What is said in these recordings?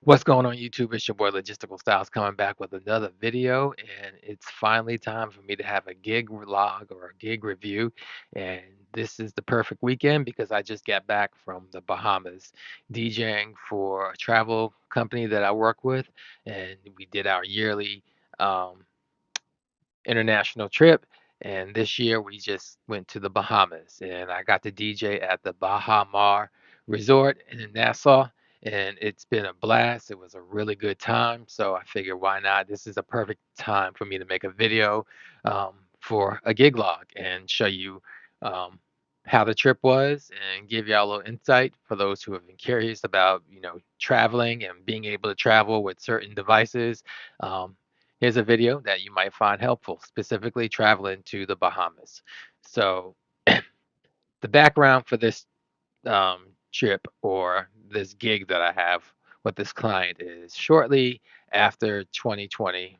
What's going on YouTube? It's your boy Logisticalstyles coming back with another video, and it's finally time for me to have a gig log or a gig review. And this is the perfect weekend because I just got back from the Bahamas DJing for a travel company that I work with, and we did our yearly um, international trip. And this year we just went to the Bahamas and I got to DJ at the Baha Mar Resort in Nassau. And it's been a blast. It was a really good time. So I figured, why not? This is a perfect time for me to make a video for a gig log and show you um, how the trip was and give y'all a little insight for those who have been curious about, traveling and being able to travel with certain devices. Um, Here's a video that you might find helpful, specifically traveling to the Bahamas. So, the background for this trip or this gig that I have with this client is shortly after 2020,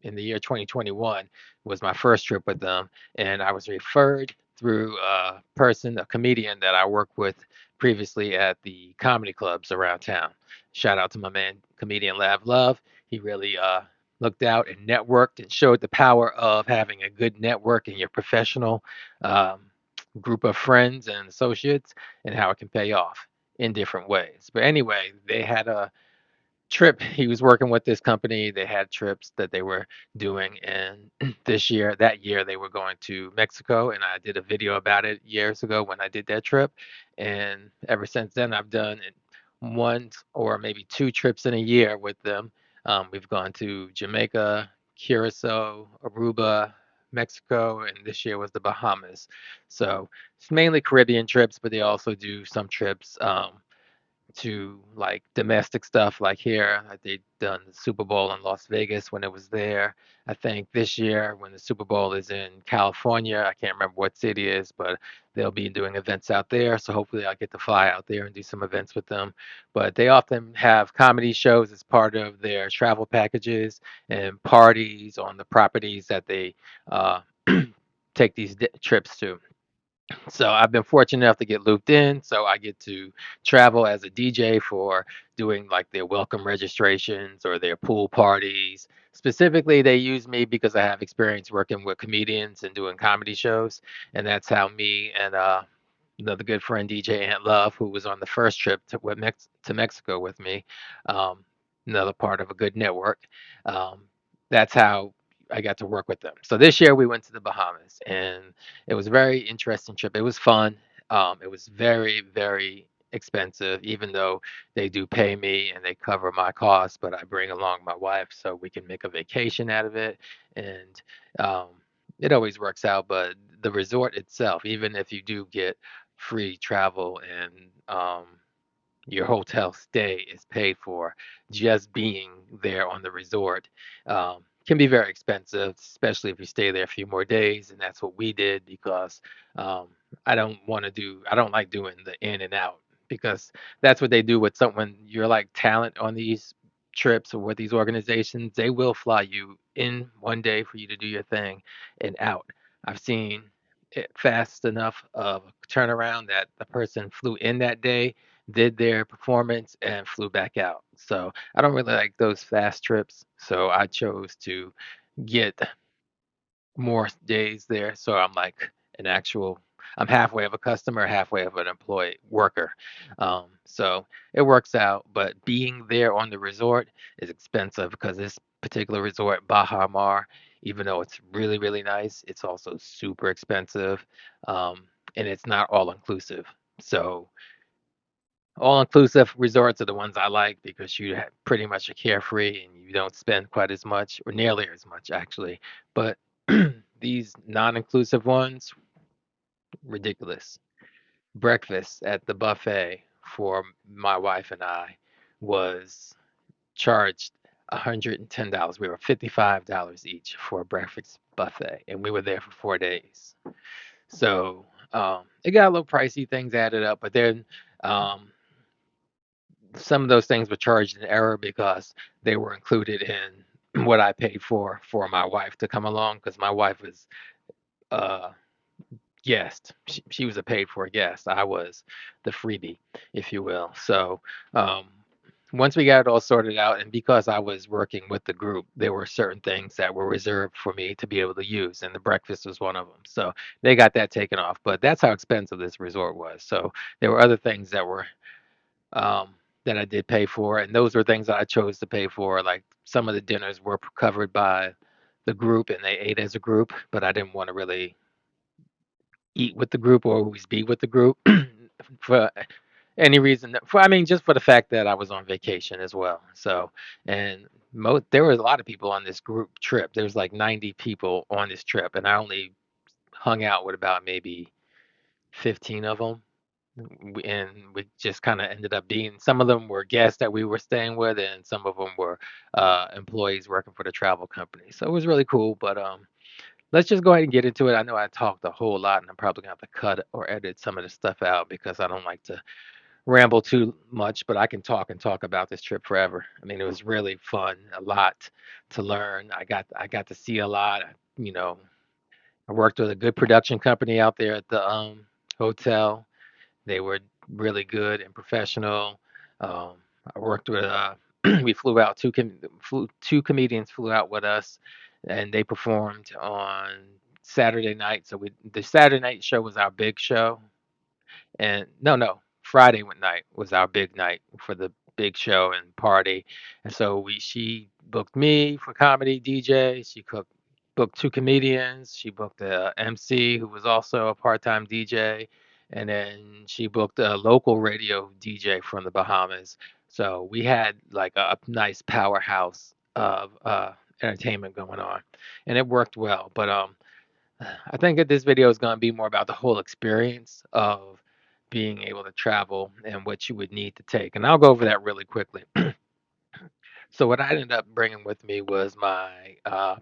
in the year 2021, was my first trip with them, and I was referred through a person, a comedian that I worked with previously at the comedy clubs around town. Shout out to my man, comedian Lav Love. He really looked out and networked and showed the power of having a good network in your professional um, group of friends and associates and how it can pay off in different ways. But anyway, they had a trip. He was working with this company. They had trips that they were doing, and that year, they were going to Mexico, and I did a video about it years ago when I did that trip. And ever since then, I've done it one or maybe two trips in a year with them. We've gone to Jamaica, Curacao, Aruba, Mexico, and this year was the Bahamas. So it's mainly Caribbean trips, but they also do some trips to like domestic stuff like here. They've done the Super Bowl in Las Vegas when it was there. I think this year when the Super Bowl is in California, I can't remember what city it is, but they'll be doing events out there. So hopefully I'll get to fly out there and do some events with them. But they often have comedy shows as part of their travel packages and parties on the properties that they uh, take these trips to. So I've been fortunate enough to get looped in, so I get to travel as a DJ for doing like their welcome registrations or their pool parties. Specifically, they use me because I have experience working with comedians and doing comedy shows, and that's how me and another good friend, DJ Ant Love, who was on the first trip to Mexico with me, um, another part of a good network. Um, that's how I got to work with them. So this year we went to the Bahamas, and it was a very interesting trip. It was fun. It was very, very expensive, even though they do pay me and they cover my costs, but I bring along my wife so we can make a vacation out of it. And um, it always works out. But the resort itself, even if you do get free travel and your hotel stay is paid for, just being there on the resort can be very expensive, especially if you stay there a few more days. And that's what we did because um, I don't like doing the in and out because that's what they do with someone. You're like talent on these trips or with these organizations. They will fly you in one day for you to do your thing and out. I've seen it fast enough of a turnaround that the person flew in that day, did their performance, and flew back out. So I don't really like those fast trips. So I chose to get more days there. So I'm like an actual, I'm halfway of a customer, halfway of an employee worker. So it works out. But being there on the resort is expensive because this particular resort, Baha Mar, even though it's really, really nice, it's also super expensive. And it's not all inclusive. So all-inclusive resorts are the ones I like because pretty much are carefree and you don't spend quite as much or nearly as much actually. But these non-inclusive ones, ridiculous. Breakfast at the buffet for my wife and I was charged $110. We were $55 each for a breakfast buffet, and we were there for 4 days. So it got a little pricey. Things added up, but then um, some of those things were charged in error because they were included in what I paid for my wife to come along because my wife was a guest. She was a paid for guest. I was the freebie, if you will. So um, once we got it all sorted out, and because I was working with the group, there were certain things that were reserved for me to be able to use, and the breakfast was one of them. So they got that taken off. But that's how expensive this resort was. So there were other things um, that I did pay for, and those were things that I chose to pay for. Like some of the dinners were covered by the group, and they ate as a group, but I didn't want to really eat with the group or always be with the group for any reason. For I mean, just for the fact that I was on vacation as well. So, and there was a lot of people on this group trip. There was like 90 people on this trip, and I only hung out with about maybe 15 of them. And we just kind of ended up being, some of them were guests that we were staying with, and some of them were employees working for the travel company. So it was really cool. But let's just go ahead and get into it. I know I talked a whole lot, and I'm probably gonna have to cut or edit some of the stuff out because I don't like to ramble too much, but I can talk and talk about this trip forever. I mean, it was really fun, a lot to learn. I got to see a lot. You know, I worked with a good production company out there at the hotel. They were really good and professional. Um, I worked with we flew out two comedians flew out with us, and they performed on Saturday night. So the Saturday night show was our big show, and no, Friday night was our big night for the big show and party. And so she booked me for comedy DJ. Booked two comedians. She booked a MC who was also a part-time DJ, and then she booked a local radio DJ from the Bahamas. So we had like a nice powerhouse of entertainment going on, and it worked well. But I think that this video is going to be more about the whole experience of being able to travel and what you would need to take. And I'll go over that really quickly. So what I ended up bringing with me was my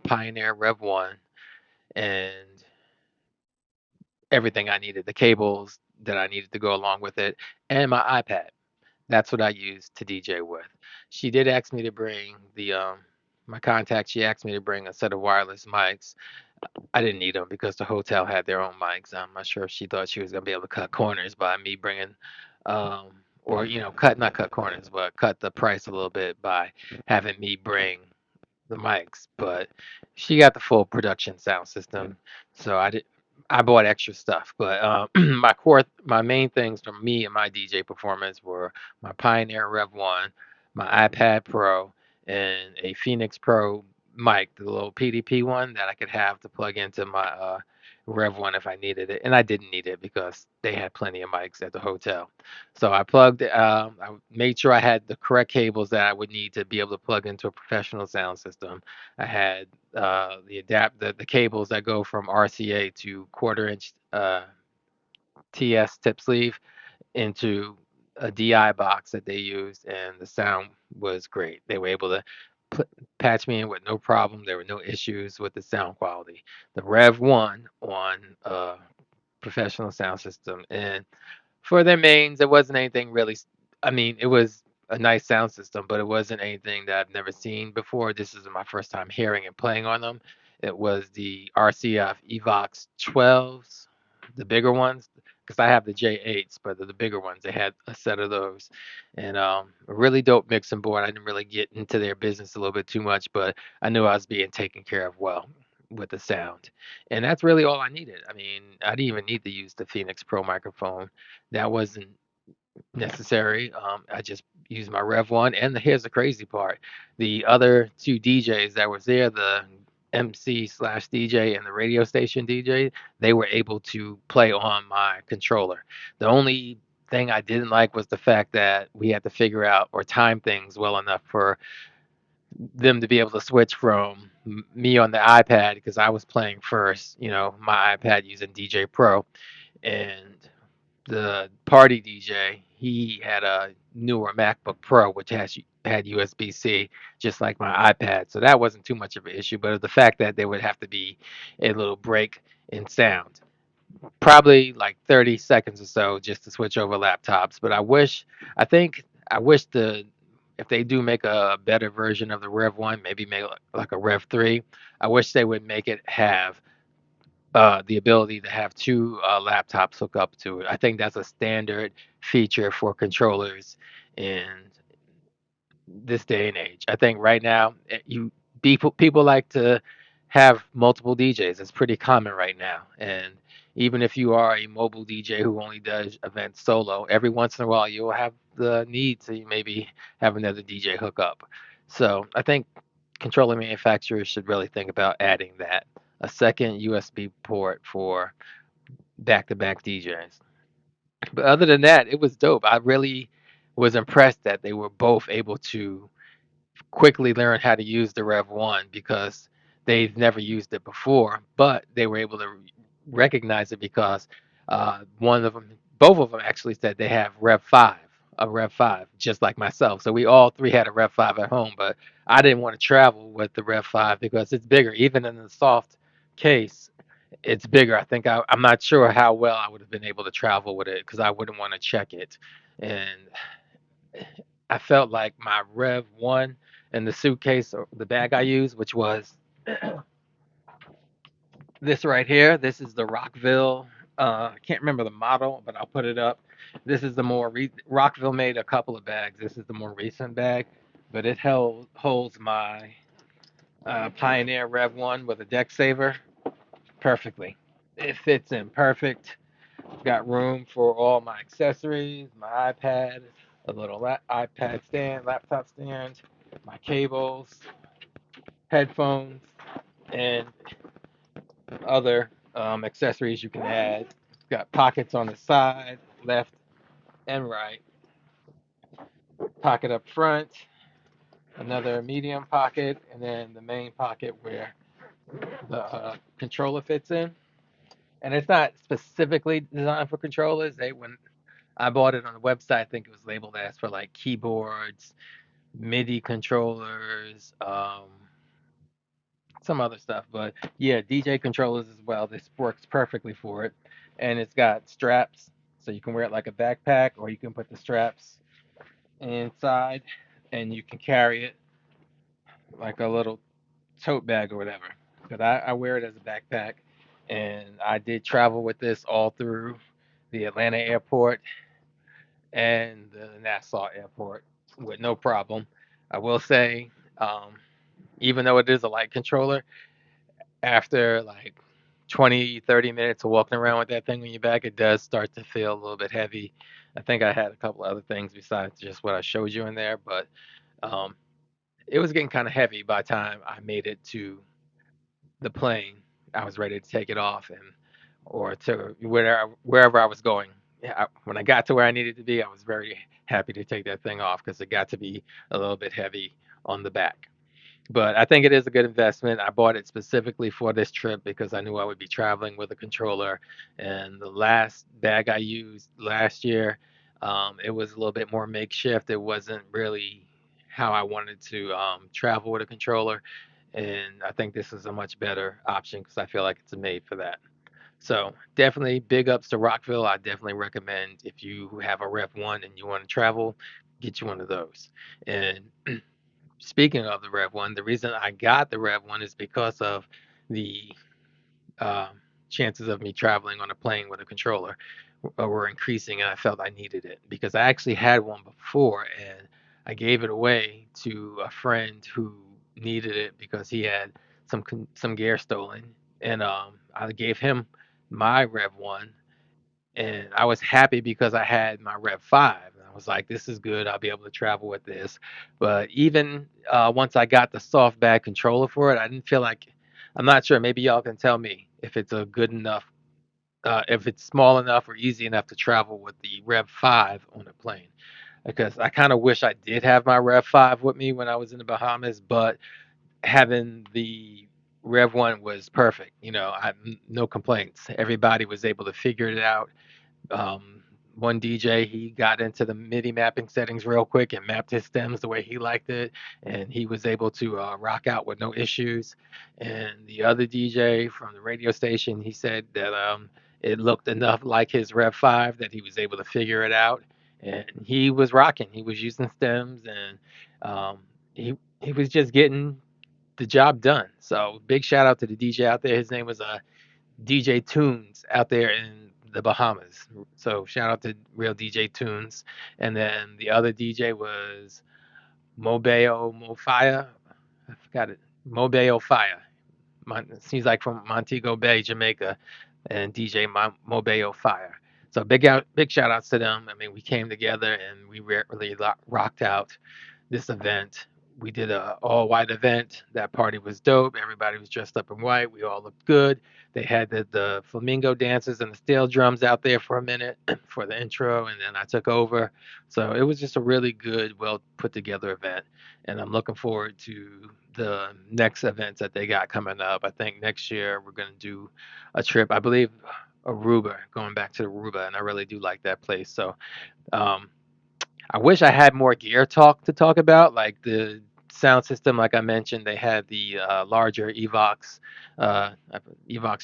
Pioneer Rev 1 and everything I needed, the cables that I needed to go along with it, and my iPad. That's what I used to DJ with. She did ask me to bring the my contact. She asked me to bring a set of wireless mics. I didn't need them because the hotel had their own mics. I'm not sure if she thought she was gonna be able to cut corners by me bringing, um, or cut not cut corners, but cut the price a little bit by having me bring the mics. But she got the full production sound system, so I bought extra stuff, but my main things for me and my DJ performance were my Pioneer Rev 1, my iPad Pro, and a Phoenix Pro mic, the little PDP one that I could have to plug into my Rev 1 if I needed it. And I didn't need it because they had plenty of mics at the hotel. So I made sure I had the correct cables that I would need to be able to plug into a professional sound system. I had the cables that go from RCA to quarter inch TS tip sleeve into a DI box that they used, and the sound was great. They were able to put, patch me in with no problem. There were no issues with the sound quality. The Rev 1 on professional sound system, and for their mains, it wasn't anything really. I mean, it was a nice sound system, but it wasn't anything that I've never seen before. This is my first time hearing and playing on them. It was the RCF Evox 12s, the bigger ones, because I have the J8s, but the bigger ones. They had a set of those, and a really dope mixing board. I didn't really get into their business a little bit too much, but I knew I was being taken care of well with the sound. And that's really all I needed. I mean, I didn't even need to use the Phoenix Pro microphone. That wasn't necessary. I just used my Rev 1. And here's the crazy part: the other two DJs that was there, the MC slash DJ and the radio station DJ, they were able to play on my controller. The only thing I didn't like was the fact that we had to figure out or time things well enough for them to be able to switch from me on the iPad because I was playing first, my iPad using DJ Pro, and the party DJ, he had a newer MacBook Pro which had USB-C just like my iPad. So that wasn't too much of an issue, but the fact that there would have to be a little break in sound, probably like 30 seconds or so just to switch over laptops. But I wish if they do make a better version of the Rev 1, maybe make like a Rev 3, I wish they would make it have the ability to have two laptops hook up to it. I think that's a standard feature for controllers, and this day and age. I think right now, you people like to have multiple DJs. It's pretty common right now. And even if you are a mobile DJ who only does events solo, every once in a while you'll have the need to maybe have another DJ hook up. So I think controller manufacturers should really think about adding that, a second USB port for back-to-back DJs. But other than that, it was dope. I really was impressed that they were both able to quickly learn how to use the Rev 1 because they've never used it before, but they were able to recognize it because one of them, both of them actually said they have Rev 5, a Rev 5, just like myself. So we all three had a Rev 5 at home, but I didn't want to travel with the Rev 5 because it's bigger. Even in the soft case, it's bigger. I'm not sure how well I would have been able to travel with it because I wouldn't want to check it. And I felt like my Rev 1 and the suitcase or the bag I used, which was this right here. This is the Rockville. I can't remember the model, but I'll put it up. This is the Rockville made a couple of bags. This is the more recent bag, but it holds my Pioneer Rev 1 with a deck saver perfectly. It fits in perfect. Got room for all my accessories, my iPad, a little iPad stand, laptop stand, my cables, headphones, and other accessories you can add. It's got pockets on the side, left and right, pocket up front, another medium pocket, and then the main pocket where the controller fits in. And it's not specifically designed for controllers. When I bought it on the website, I think it was labeled as for like keyboards, MIDI controllers, some other stuff. But yeah, DJ controllers as well. This works perfectly for it. And it's got straps, so you can wear it like a backpack, or you can put the straps inside and you can carry it like a little tote bag or whatever. But I wear it as a backpack. And I did travel with this all through the Atlanta airport and the Nassau airport with no problem. I will say, um, even though it is a light controller, after like 20, 30 minutes of walking around with that thing on your back, it does start to feel a little bit heavy. I think I had a couple other things besides just what I showed you in there, but um, it was getting kind of heavy by the time I made it to the plane. I was ready to take it off and or to wherever I was going. Yeah, when I got to where I needed to be, I was very happy to take that thing off because it got to be a little bit heavy on the back. But I think it is a good investment. I bought it specifically for this trip because I knew I would be traveling with a controller. And the last bag I used last year, it was a little bit more makeshift. It wasn't really how I wanted to travel with a controller. And I think this is a much better option because I feel like it's made for that. So definitely big ups to Rockville. I definitely recommend if you have a Rev 1 and you want to travel, get you one of those. And speaking of the Rev 1, the reason I got the Rev 1 is because of the uh, chances of me traveling on a plane with a controller were increasing, and I felt I needed it because I actually had one before and I gave it away to a friend who needed it because he had some gear stolen, and I gave him my Rev 1 and I was happy because I had my Rev 5. And I was like, this is good. I'll be able to travel with this. But even once I got the soft bag controller for it, I didn't feel like, I'm not sure. Maybe y'all can tell me if it's a good enough, if it's small enough or easy enough to travel with the Rev 5 on a plane. Because I kind of wish I did have my Rev 5 with me when I was in the Bahamas, but having the Rev 1 was perfect. No complaints. Everybody was able to figure it out. One DJ, he got into the MIDI mapping settings real quick and mapped his stems the way he liked it, and he was able to rock out with no issues. And the other DJ from the radio station, he said that it looked enough like his Rev 5 that he was able to figure it out, and he was rocking. He was using stems, and he was just getting the job done. So big shout out to the DJ out there. His name was DJ Tunes out there in the Bahamas. So shout out to real DJ Tunes. And then the other DJ was Mobeo Mofaya. I forgot it. Mobeo Fire. Seems like from Montego Bay, Jamaica, and DJ Mobeo Fire. So big shout outs to them. I mean, we came together and we really rocked out this event. We did a all white event. That party was dope. Everybody was dressed up in white. We all looked good. They had the flamingo dances and the steel drums out there for a minute for the intro, and then I took over. So it was just a really good, well put together event, and I'm looking forward to the next events that they got coming up. I think next year we're gonna do a trip. I believe Aruba, going back to Aruba, and I really do like that place. So um, I wish I had more gear talk to talk about, like the sound system. Like I mentioned, they had the larger Evox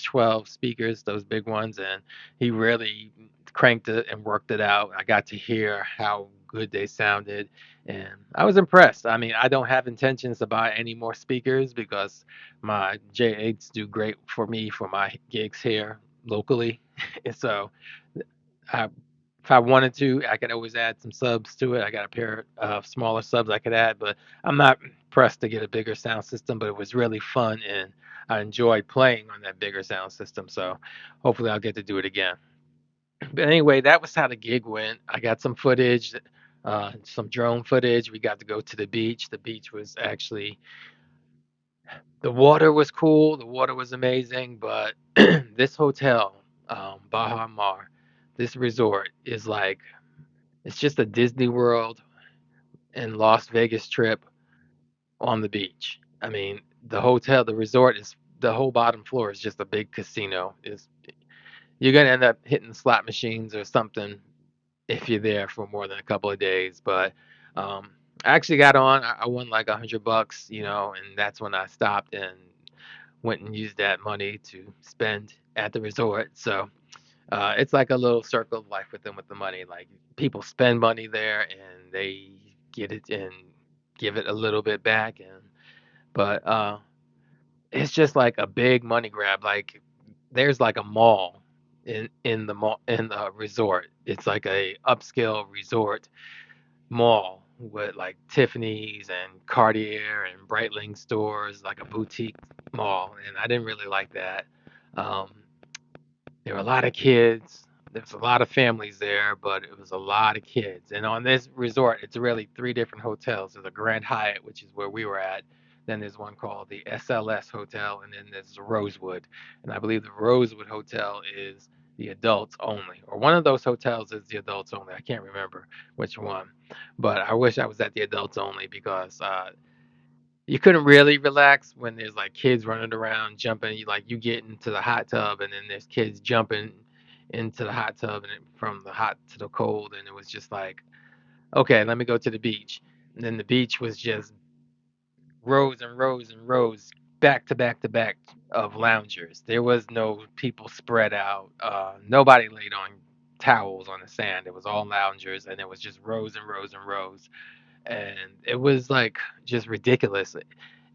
12 speakers, those big ones, and he really cranked it and worked it out. I got to hear how good they sounded, and I was impressed. I mean, I don't have intentions to buy any more speakers because my J8s do great for me for my gigs here locally. So I, if I wanted to, I could always add some subs to it. I got a pair of smaller subs I could add, but I'm not pressed to get a bigger sound system. But it was really fun, and I enjoyed playing on that bigger sound system. So hopefully I'll get to do it again. But anyway, that was how the gig went. I got some footage, some drone footage. We got to go to the beach. The beach was actually, the water was cool. The water was amazing. But this hotel, Baha Mar, this resort is like, it's just a Disney World and Las Vegas trip on the beach. I mean, the hotel, the resort is, the whole bottom floor is just a big casino. Is You're gonna end up hitting slot machines or something if you're there for more than a couple of days. But um, I actually got on. I won like $100, and that's when I stopped and went and used that money to spend at the resort. So it's like a little circle of life with them with the money. Like people spend money there and they get it and give it a little bit back. But it's just like a big money grab. Like there's like a mall in the resort. It's like a upscale resort mall with like Tiffany's and Cartier and Breitling stores, like a boutique mall. And I didn't really like that. Um, there were a lot of kids. There's a lot of families there, but it was a lot of kids. And on this resort, it's really three different hotels. There's a Grand Hyatt, which is where we were at. Then there's one called the SLS Hotel, and then there's the Rosewood. And I believe the Rosewood Hotel is the adults only, or one of those hotels is the adults only. I can't remember which one, but I wish I was at the adults only because you couldn't really relax when there's like kids running around jumping. You get into the hot tub and then there's kids jumping into the hot tub and from the hot to the cold, and it was just like, okay, let me go to the beach. And then the beach was just rows and rows and rows, back to back to back of loungers. There was no people spread out. Nobody laid on towels on the sand. It was all loungers, and it was just rows and rows and rows, and it was like just ridiculous.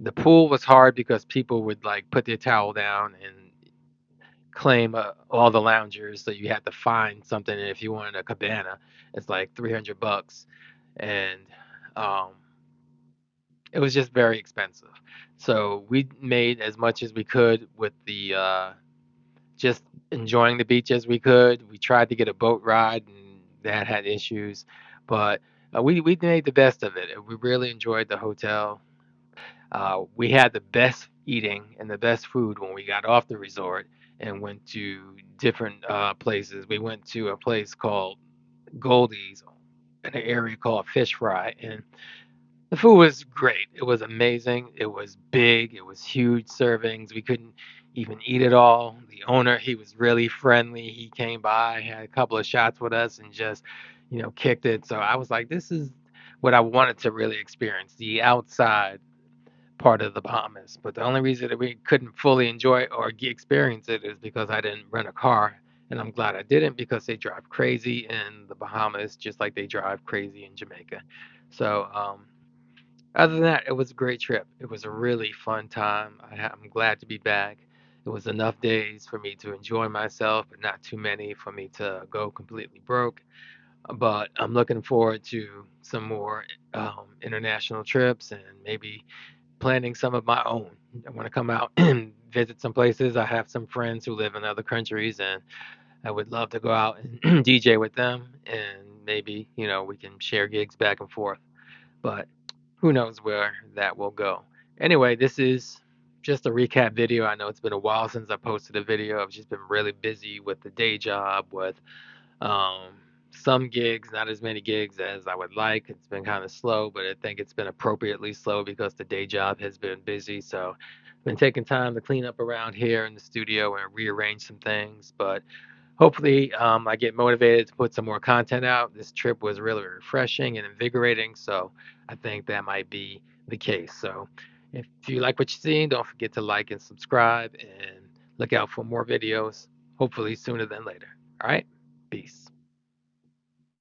The pool was hard because people would like put their towel down and claim all the loungers, so you had to find something. And if you wanted a cabana, it's like $300, and um, it was just very expensive. So we made as much as we could with the just enjoying the beach as we could. We tried to get a boat ride, and that had issues, but we made the best of it. We really enjoyed the hotel. We had the best eating and the best food when we got off the resort and went to different places. We went to a place called Goldie's in an area called Fish Fry, and the food was great. It was amazing. It was big. It was huge servings. We couldn't even eat it all. The owner, he was really friendly. He came by, had a couple of shots with us, and just, kicked it. So I was like, this is what I wanted to really experience, the outside part of the Bahamas. But the only reason that we couldn't fully enjoy or experience it is because I didn't rent a car. And I'm glad I didn't, because they drive crazy in the Bahamas just like they drive crazy in Jamaica. So, other than that, it was a great trip. It was a really fun time. I'm glad to be back. It was enough days for me to enjoy myself, but not too many for me to go completely broke. but I'm looking forward to some more international trips and maybe planning some of my own. I want to come out and visit some places. I have some friends who live in other countries, and I would love to go out and DJ with them, and maybe, we can share gigs back and forth. But who knows where that will go. Anyway, this is just a recap video. I know it's been a while since I posted a video. I've just been really busy with the day job, with um, some gigs, not as many gigs as I would like. It's been kind of slow, but I think it's been appropriately slow because the day job has been busy. So I've been taking time to clean up around here in the studio and rearrange some things. But hopefully, I get motivated to put some more content out. This trip was really refreshing and invigorating. So I think that might be the case. So if you like what you're seeing, don't forget to like and subscribe and look out for more videos, hopefully sooner than later. All right? Peace.